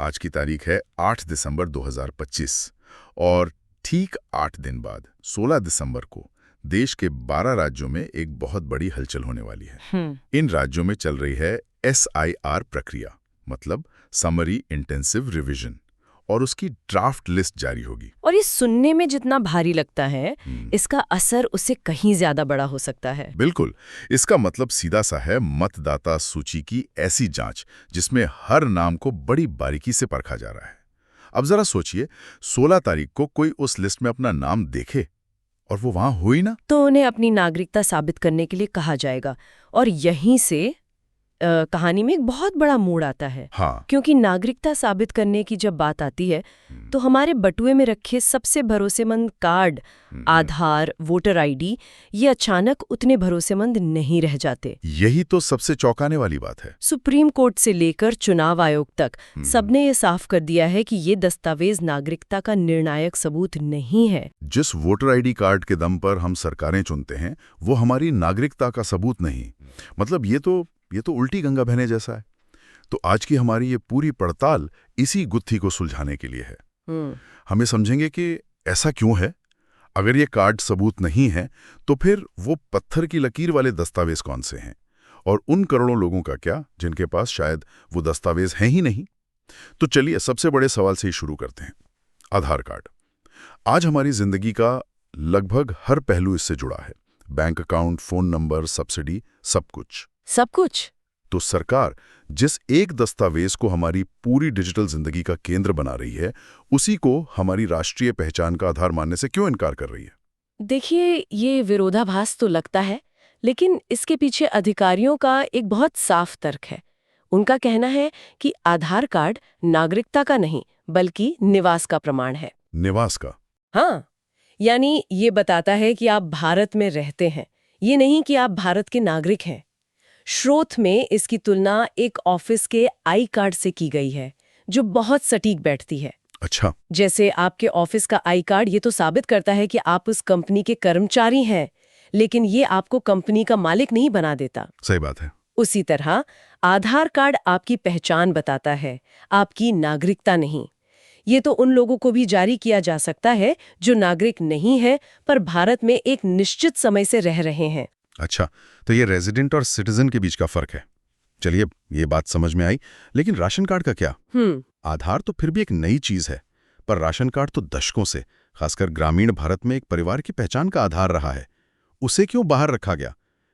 आज की तारीख है 8 दिसंबर 2025 और ठीक 8 दिन बाद 16 दिसंबर को देश के 12 राज्यों में एक बहुत बड़ी हलचल होने वाली है। इन राज्यों में चल रही है SIR प्रक्रिया, मतलब समरी इंटेंसिव रिवीजन, और उसकी ड्राफ्ट लिस्ट जारी होगी। और ये सुनने में जितना भारी लगता है, हम्म। इसका असर उससे कहीं ज्यादा बड़ा हो सकता है। बिल्कुल। इसका मतलब सीधा सा है मतदाता सूची की ऐसी जांच जिसमें हर नाम को बड़ी बारीकी से परखा जा रहा है। अब जरा सोचिए, 16 तारीख को कोई उस लिस्ट में अपना नाम देखे और वो वहां हो ही ना। तो उन्हें अपनी नागरिकता साबित करने के लिए कहा जाएगा, और यहीं से कहानी में एक बहुत बड़ा मोड़ आता है। हाँ। क्योंकि नागरिकता साबित करने की जब बात आती है, तो हमारे बटुए में रखे सबसे भरोसेमंद कार्ड, आधार, वोटर आईडी, ये अचानक उतने भरोसेमंद नहीं रह जाते। यही तो सबसे चौंकाने वाली बात है। सुप्रीम कोर्ट से लेकर चुनाव आयोग तक सबने ये साफ कर दिया है कि ये दस्तावेज नागरिकता का निर्णायक सबूत नहीं है। जिस वोटर आईडी कार्ड के दम पर हम सरकारें चुनते हैं, वो हमारी नागरिकता का सबूत नहीं। मतलब ये तो उल्टी गंगा बहने जैसा है। तो आज की हमारी ये पूरी पड़ताल इसी गुत्थी को सुलझाने के लिए है। हमें समझेंगे कि ऐसा क्यों है। अगर ये कार्ड सबूत नहीं है, तो फिर वो पत्थर की लकीर वाले दस्तावेज कौन से हैं, और उन करोड़ों लोगों का क्या जिनके पास शायद वो दस्तावेज हैं ही नहीं। तो चलिए सबसे बड़े सवाल से ही शुरू करते हैं। आधार कार्ड आज हमारी जिंदगी का लगभग हर पहलू इससे जुड़ा है। Bank account, phone number, subsidy, सब कुछ। तो सरकार जिस एक दस्तावेज को हमारी पूरी डिजिटल जिंदगी का केंद्र बना रही है, उसी को हमारी राष्ट्रीय पहचान का आधार मानने से क्यों इनकार कर रही है? देखिए, ये विरोधाभास तो लगता है, लेकिन इसके पीछे अधिकारियों का एक बहुत साफ तर्क है। उनका कहना है कि आधार कार्ड नागरिकता का नहीं, बल्कि निवास का प्रमाण है। निवास का? हाँ, यानी ये बताता है कि आप भारत में रहते हैं, ये नहीं कि आप भारत के नागरिक हैं। स्रोत में इसकी तुलना एक ऑफिस के आई कार्ड से की गई है, जो बहुत सटीक बैठती है। अच्छा। जैसे आपके ऑफिस का आई कार्ड ये तो साबित करता है कि आप उस कंपनी के कर्मचारी हैं, लेकिन ये आपको कंपनी का मालिक नहीं बना देता। सही बात है। उसी तरह आधार कार्ड आपकी पहचान बताता है, आपकी नागरिकता नहीं। ये तो उन लोगों को भी जारी किया जा सकता है जो नागरिक नहीं है, पर भारत में एक निश्चित समय से रह रहे हैं। अच्छा, तो ये रेजिडेंट और सिटीजन के बीच का फर्क है। चलिए, ये बात समझ में आई। लेकिन राशन कार्ड का क्या? आधार तो फिर भी एक नई चीज है, पर राशन कार्ड तो दशकों से, खासकर ग्रामीण भारत में, एक परिवार की पहचान का आधार रहा है। उसे क्यों बाहर रखा गया?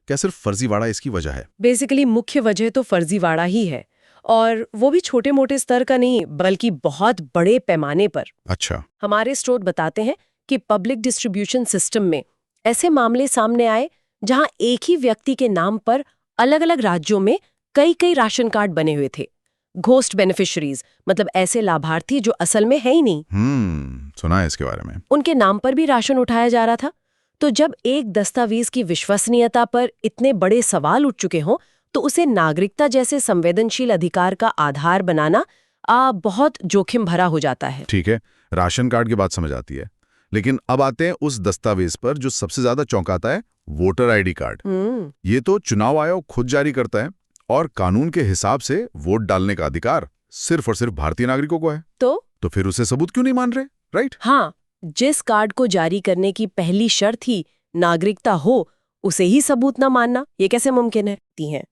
क्या सिर्फ फर्जीवाड़ा इसकी वजह है? बेसिकली मुख्य वजह तो फर्जीवाड़ा ही है, और वो भी छोटे मोटे स्तर का नहीं, बल्कि बहुत बड़े पैमाने पर। अच्छा। हमारे स्रोत बताते हैं कि पब्लिक डिस्ट्रीब्यूशन सिस्टम में ऐसे मामले सामने आए जहां एक ही व्यक्ति के नाम पर अलग अलग राज्यों में कई कई राशन कार्ड बने हुए थे। घोस्ट बेनिफिशियरीज, मतलब ऐसे लाभार्थी जो असल में है ही नहीं। सुना है इसके बारे में। उनके नाम पर भी राशन उठाया जा रहा था। तो जब एक दस्तावेज की विश्वसनीयता पर इतने बड़े सवाल उठ चुके हों, तो उसे नागरिकता जैसे संवेदनशील अधिकार का आधार बनाना बहुत जोखिम भरा हो जाता है। ठीक है, राशन कार्ड की बात समझ आती है, लेकिन अब आते हैं उस दस्तावेज पर जो सबसे ज्यादा चौंकाता है, वोटर आईडी कार्ड। ये तो चुनाव आयोग खुद जारी करता है, और कानून के हिसाब से वोट डालने का अधिकार सिर्फ और सिर्फ भारतीय नागरिकों को है। तो फिर उसे सबूत क्यों नहीं मान रहे? राइट? हाँ, जिस कार्ड को जारी करने की पहली शर्त ही नागरिकता हो, उसे ही सबूत न मानना, ये कैसे मुमकिन है?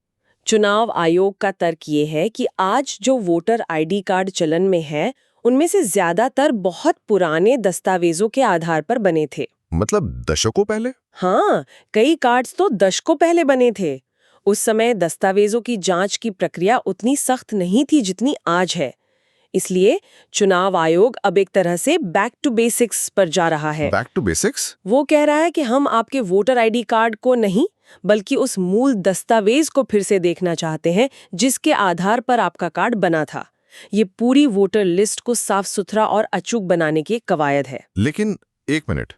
चुनाव आयोग का तर्क ये है कि आज जो वोटर आईडी कार्ड चलन में है, उनमें से ज्यादातर बहुत पुराने दस्तावेजों के आधार पर बने थे। मतलब दशकों पहले? हाँ, कई कार्ड्स तो दशकों पहले बने थे। उस समय दस्तावेजों की जांच की प्रक्रिया उतनी सख्त नहीं थी जितनी आज है। इसलिए चुनाव आयोग अब एक तरह से बैक टू बेसिक्स पर जा रहा है। Back to basics? वो कह रहा है कि हम आपके वोटर आईडी कार्ड को नहीं, बल्कि उस मूल दस्तावेज को फिर से देखना चाहते हैं जिसके आधार पर आपका कार्ड बना था। ये पूरी वोटर लिस्ट को साफ सुथरा और अचूक बनाने की कवायद है। लेकिन एक मिनट,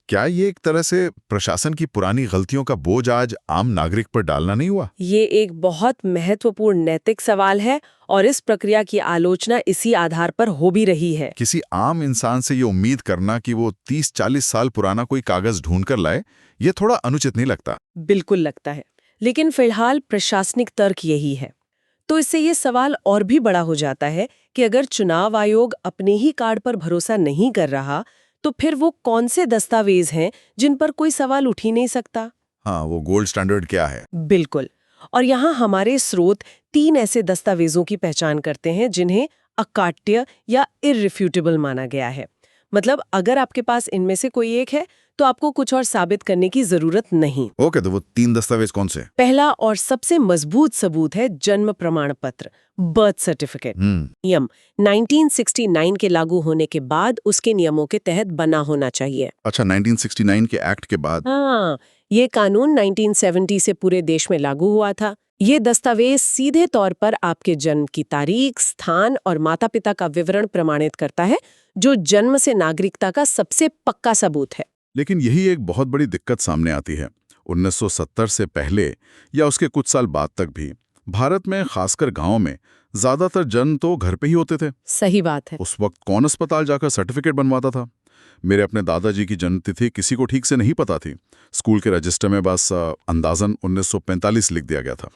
क्या ये एक तरह से प्रशासन की पुरानी गलतियों का बोझ आज आम नागरिक पर डालना नहीं हुआ? ये एक बहुत महत्वपूर्ण नैतिक सवाल है, और इस प्रक्रिया की आलोचना इसी आधार पर हो भी रही है। किसी आम इंसान से ये उम्मीद करना कि वो 30-40 साल पुराना कोई कागज ढूंढ कर लाए, ये थोड़ा अनुचित नहीं लगता? बिल्कुल लगता है, लेकिन फिलहाल प्रशासनिक तर्क यही है। तो इससे ये सवाल और भी बड़ा हो जाता है कि अगर चुनाव आयोग अपने ही कार्ड पर भरोसा नहीं कर रहा तो फिर वो कौन से दस्तावेज हैं जिन पर कोई सवाल उठ ही नहीं सकता। हाँ, वो गोल्ड स्टैंडर्ड क्या है? बिल्कुल। और यहाँ हमारे स्रोत 3 ऐसे दस्तावेजों की पहचान करते हैं जिन्हें अकाट्य या इररिफ्यूटेबल माना गया है। मतलब अगर आपके पास इनमें से कोई एक है तो आपको कुछ और साबित करने की जरूरत नहीं। ओके, तो वो 3 दस्तावेज कौन से? पहला और सबसे मजबूत सबूत है जन्म प्रमाण पत्र, बर्थ सर्टिफिकेट। नियम 1969 के लागू होने के बाद उसके नियमों के तहत बना होना चाहिए। अच्छा, 1969 के एक्ट के बाद? हाँ, ये कानून 1970 से पूरे देश में लागू हुआ था। ये दस्तावेज सीधे तौर पर आपके जन्म की तारीख, स्थान और माता-पिता का विवरण प्रमाणित करता है, जो जन्म से नागरिकता का सबसे पक्का सबूत है। लेकिन यही एक बहुत बड़ी दिक्कत सामने आती है। 1970 से पहले या उसके कुछ साल बाद तक भी भारत में, खासकर गांव में, ज्यादातर जन्म तो घर पे ही होते थे। सही बात है। उस वक्त कौन अस्पताल जाकर सर्टिफिकेट बनवाता था? मेरे अपने दादाजी की जन्म तिथि किसी को ठीक से नहीं पता थी। स्कूल के रजिस्टर में बस अंदाजन 1945 लिख दिया गया था।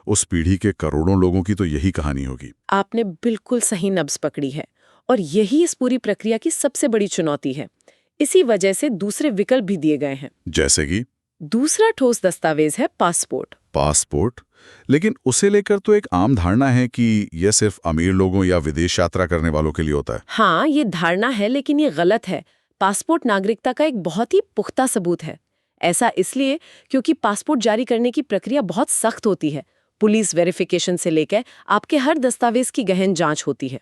उस पीढ़ी के करोड़ों लोगों की तो यही कहानी होगी। आपने बिल्कुल सही नब्ज पकड़ी है और यही इस पूरी प्रक्रिया की सबसे बड़ी चुनौती है। इसी वजह से दूसरे विकल्प भी दिए गए हैं। जैसे कि दूसरा ठोस दस्तावेज है पासपोर्ट। पासपोर्ट? लेकिन उसे लेकर तो एक आम धारणा है कि यह सिर्फ अमीर लोगों या विदेश यात्रा करने वालों के लिए होता है। हाँ, ये धारणा है, लेकिन ये गलत है। पासपोर्ट नागरिकता का एक बहुत ही पुख्ता सबूत है। ऐसा इसलिए क्योंकि पासपोर्ट जारी करने की प्रक्रिया बहुत सख्त होती है। पुलिस वेरिफिकेशन से लेकर आपके हर दस्तावेज की गहन जांच होती है।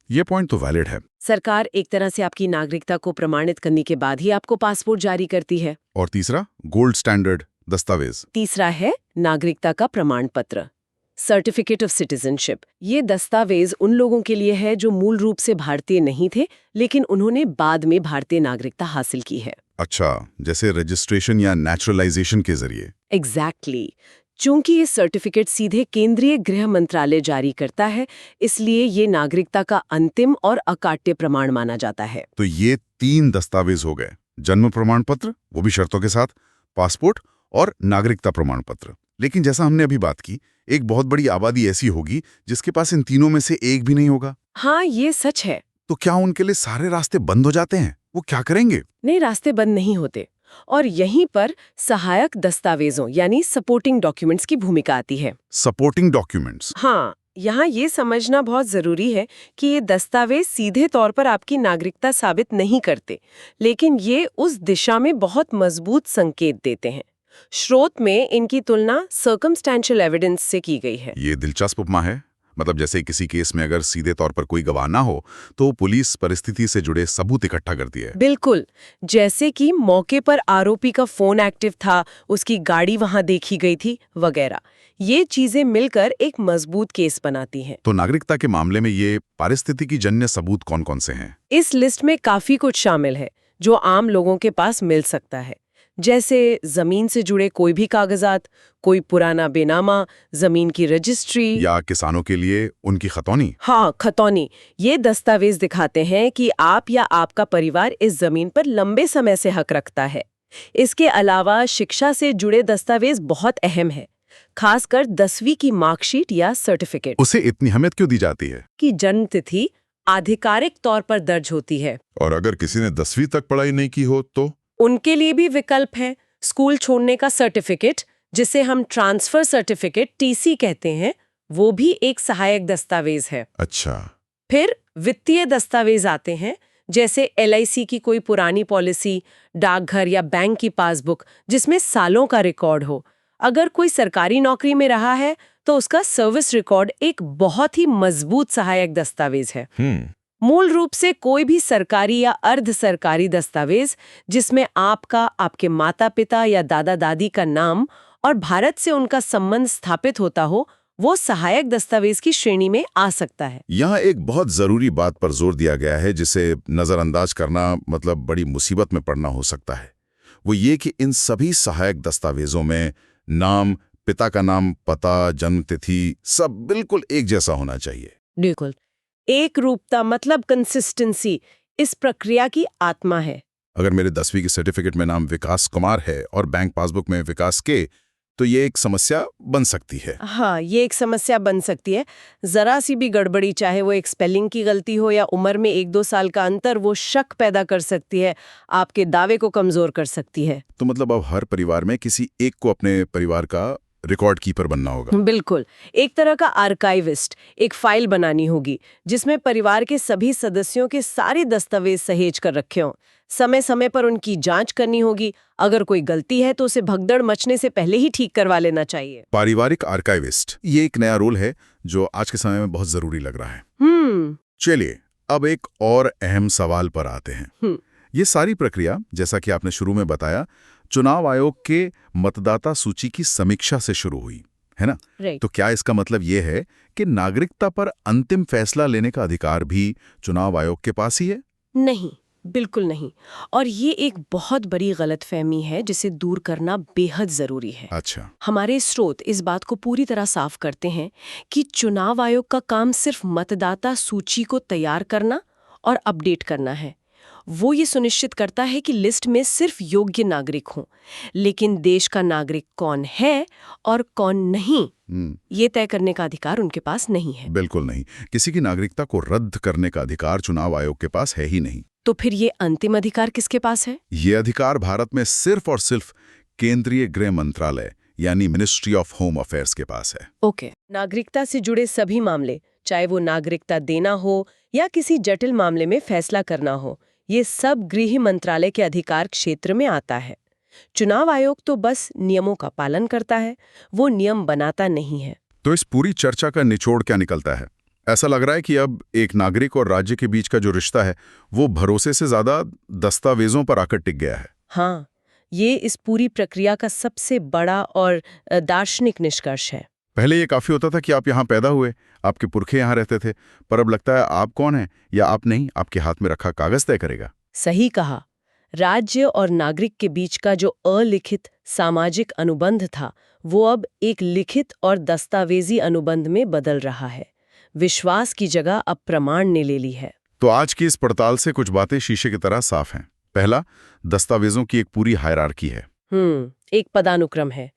ये पॉइंट तो वैलिड है। सरकार एक तरह से आपकी नागरिकता को प्रमाणित करने के बाद ही आपको पासपोर्ट जारी करती है। और तीसरा, गोल्ड स्टैंडर्ड दस्तावेज। तीसरा है नागरिकता का प्रमाण पत्र, सर्टिफिकेट ऑफ सिटीजनशिप। ये दस्तावेज उन लोगों के लिए है जो मूल रूप से भारतीय नहीं थे, लेकिन उन्होंने बाद में भारतीय नागरिकता हासिल की है। अच्छा, जैसे रजिस्ट्रेशन या नेचुरलाइजेशन के जरिए। एग्जैक्टली। चूंकि ये सर्टिफिकेट सीधे केंद्रीय गृह मंत्रालय जारी करता है, इसलिए ये नागरिकता का अंतिम और अकाट्य प्रमाण माना जाता है। तो ये 3 दस्तावेज हो गए, जन्म प्रमाण पत्र, वो भी शर्तों के साथ, पासपोर्ट और नागरिकता प्रमाण पत्र। लेकिन जैसा हमने अभी बात की, एक बहुत बड़ी आबादी ऐसी होगी जिसके पास इन तीनों में से एक भी नहीं होगा। हाँ, ये सच है। तो क्या उनके लिए सारे रास्ते बंद हो जाते हैं? वो क्या करेंगे? नहीं, रास्ते बंद नहीं होते। और यहीं पर सहायक दस्तावेजों यानी सपोर्टिंग डॉक्यूमेंट्स की भूमिका आती है। Supporting documents? हाँ, यहाँ ये समझना बहुत जरूरी है कि ये दस्तावेज सीधे तौर पर आपकी नागरिकता साबित नहीं करते, लेकिन ये उस दिशा में बहुत मजबूत संकेत देते हैं। स्रोत में इनकी तुलना सर्कमस्टेंशियल एविडेंस से की गई है। ये दिलचस्प उपमा है। मतलब जैसे किसी केस में अगर सीधे तौर पर कोई गवाह ना हो तो पुलिस परिस्थिति से जुड़े सबूत इकट्ठा करती है। बिल्कुल, जैसे कि मौके पर आरोपी का फोन एक्टिव था, उसकी गाड़ी वहां देखी गई थी वगैरह। ये चीजें मिलकर एक मजबूत केस बनाती हैं। तो नागरिकता के मामले में ये पारिस्थितिकी जन्य सबूत कौन-कौन से हैं? इस लिस्ट में काफी कुछ शामिल है जो आम लोगों के पास मिल सकता है, जैसे जमीन से जुड़े कोई भी कागजात, कोई पुराना बेनामा, जमीन की रजिस्ट्री, या किसानों के लिए उनकी खतौनी। हाँ, खतौनी। ये दस्तावेज दिखाते हैं कि आप या आपका परिवार इस जमीन पर लंबे समय से हक रखता है। इसके अलावा शिक्षा से जुड़े दस्तावेज बहुत अहम है, खासकर 10वीं की मार्कशीट या सर्टिफिकेट। उसे इतनी अहमियत क्यों दी जाती है? की जन्म तिथि आधिकारिक तौर पर दर्ज होती है। और अगर किसी ने 10वीं तक पढ़ाई नहीं की हो तो? उनके लिए भी विकल्प है। स्कूल छोड़ने का सर्टिफिकेट, जिसे हम ट्रांसफर सर्टिफिकेट टीसी कहते हैं, वो भी एक सहायक दस्तावेज है। अच्छा। फिर वित्तीय दस्तावेज आते हैं, जैसे एलआईसी की कोई पुरानी पॉलिसी, डाकघर या बैंक की पासबुक जिसमें सालों का रिकॉर्ड हो। अगर कोई सरकारी नौकरी में रहा है तो उसका सर्विस रिकॉर्ड एक बहुत ही मजबूत सहायक दस्तावेज है। मूल रूप से कोई भी सरकारी या अर्ध सरकारी दस्तावेज जिसमें आपका, आपके माता पिता या दादा दादी का नाम और भारत से उनका संबंध स्थापित होता हो, वो सहायक दस्तावेज की श्रेणी में आ सकता है। यहाँ एक बहुत जरूरी बात पर जोर दिया गया है जिसे नजरअंदाज करना मतलब बड़ी मुसीबत में पड़ना हो सकता है। वो ये कि इन सभी सहायक दस्तावेजों में नाम, पिता का नाम, पता, जन्म तिथि सब बिल्कुल एक जैसा होना चाहिए। बिल्कुल एक रूपता, मतलब कंसिस्टेंसी, इस प्रक्रिया की आत्मा है। अगर मेरे 10वीं के सर्टिफिकेट में नाम विकास कुमार है और बैंक पासबुक में विकास के, तो ये एक समस्या बन सकती है। हाँ, ये एक समस्या बन सकती है। जरा सी भी गड़बड़ी, चाहे वो एक स्पेलिंग की गलती हो या उम्र में 1-2 साल का अंतर, वो शक पैदा कर सकती है, आपके दावे को कमजोर कर सकती है। तो मतलब अब हर परिवार में किसी एक को अपने परिवार का रिकॉर्ड कीपर बनना होगा। बिल्कुल, एक तरह का आर्काइविस्ट, एक फाइल बनानी होगी जिसमें परिवार के सभी सदस्यों के सारे दस्तावेज सहेज कर रखे हों। समय समय पर उनकी जांच करनी होगी। अगर कोई गलती है तो उसे भगदड़ मचने से पहले ही ठीक करवा लेना चाहिए। पारिवारिक आर्काइविस्ट, ये एक नया रोल है जो आज के समय में बहुत जरूरी लग रहा है। चलिए, अब एक और अहम सवाल पर आते हैं। ये सारी प्रक्रिया, जैसा कि आपने शुरू में बताया, चुनाव आयोग के मतदाता सूची की समीक्षा से शुरू हुई, है ना? तो क्या इसका मतलब ये है कि नागरिकता पर अंतिम फैसला लेने का अधिकार भी चुनाव आयोग के पास ही है? नहीं, बिल्कुल नहीं। और ये एक बहुत बड़ी गलतफहमी है जिसे दूर करना बेहद जरूरी है। अच्छा। हमारे स्रोत इस बात को पूरी तरह साफ करते हैं कि चुनाव आयोग का काम सिर्फ मतदाता सूची को तैयार करना और अपडेट करना है। वो ये सुनिश्चित करता है कि लिस्ट में सिर्फ योग्य नागरिक हों, लेकिन देश का नागरिक कौन है और कौन नहीं, ये तय करने का अधिकार उनके पास नहीं है। बिल्कुल नहीं। किसी की नागरिकता को रद्द करने का अधिकार चुनाव आयोग के पास है ही नहीं। तो फिर ये अंतिम अधिकार किसके पास है? ये अधिकार भारत में सिर्फ और सिर्फ केंद्रीय गृह मंत्रालय यानी मिनिस्ट्री ऑफ होम अफेयर्स के पास है। ओके। नागरिकता से जुड़े सभी मामले, चाहे वो नागरिकता देना हो या किसी जटिल मामले में फैसला करना हो, ये सब गृह मंत्रालय के अधिकार क्षेत्र में आता है। चुनाव आयोग तो बस नियमों का पालन करता है, वो नियम बनाता नहीं है। तो इस पूरी चर्चा का निचोड़ क्या निकलता है? ऐसा लग रहा है कि अब एक नागरिक और राज्य के बीच का जो रिश्ता है वो भरोसे से ज्यादा दस्तावेजों पर आकर टिक गया है। हाँ, ये इस पूरी प्रक्रिया का सबसे बड़ा और दार्शनिक निष्कर्ष है। पहले ये काफी होता था कि आप यहाँ पैदा हुए, आपके पुरखे यहाँ रहते थे, पर अब लगता है आप कौन हैं या आप नहीं, आपके हाथ में रखा कागज तय करेगा। सही कहा। राज्य और नागरिक के बीच का जो अलिखित सामाजिक अनुबंध था, वो अब एक लिखित और दस्तावेजी अनुबंध में बदल रहा है। विश्वास की जगह अब प्रमाण ने ले ली है। तो आज की इस पड़ताल से कुछ बातें शीशे की तरह साफ हैं। पहला, दस्तावेजों की एक पूरी हायरार्की है। एक पदानुक्रम है।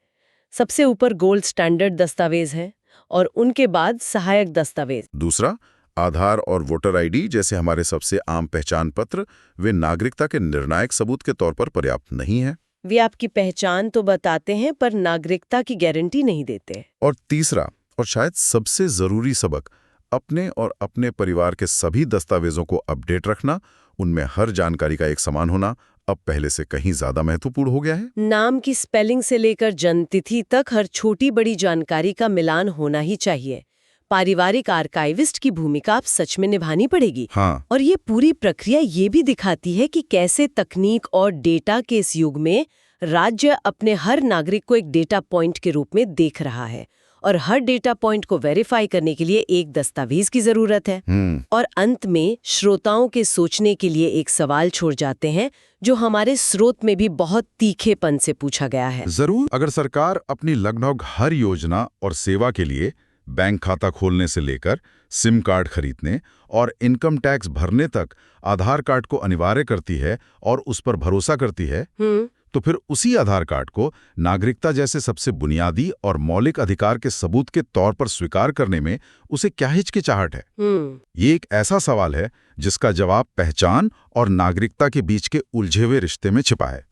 सबसे ऊपर गोल्ड स्टैंडर्ड दस्तावेज हैं और उनके बाद सहायक दस्तावेज। दूसरा, आधार और वोटर आईडी जैसे हमारे सबसे आम पहचान पत्र, वे नागरिकता के निर्णायक सबूत के तौर पर पर्याप्त नहीं है। वे आपकी पहचान तो बताते हैं पर नागरिकता की गारंटी नहीं देते। और तीसरा, और शायद सबसे जरूरी सबक, अपने और अपने परिवार के सभी दस्तावेजों को अपडेट रखना, उनमें हर जानकारी का एक समान होना अब पहले से कहीं ज्यादा महत्वपूर्ण हो गया है। नाम की स्पेलिंग से लेकर जन्मतिथि तक हर छोटी बड़ी जानकारी का मिलान होना ही चाहिए। पारिवारिक आर्काइविस्ट की भूमिका अब सच में निभानी पड़ेगी। हाँ। और ये पूरी प्रक्रिया ये भी दिखाती है कि कैसे तकनीक और डेटा के इस युग में राज्य अपने हर नागरिक को एक डेटा पॉइंट के रूप में देख रहा है और हर डेटा पॉइंट को वेरीफाई करने के लिए एक दस्तावेज की जरूरत है। और अंत में श्रोताओं के सोचने के लिए एक सवाल छोड़ जाते हैं जो हमारे स्रोत में भी बहुत तीखेपन से पूछा गया है। जरूर, अगर सरकार अपनी लगभग हर योजना और सेवा के लिए बैंक खाता खोलने से लेकर सिम कार्ड खरीदने और इनकम टैक्स भरने तक आधार कार्ड को अनिवार्य करती है और उस पर भरोसा करती है, तो फिर उसी आधार कार्ड को नागरिकता जैसे सबसे बुनियादी और मौलिक अधिकार के सबूत के तौर पर स्वीकार करने में उसे क्या हिचकिचाहट है? ये एक ऐसा सवाल है जिसका जवाब पहचान और नागरिकता के बीच के उलझे हुए रिश्ते में छिपा है।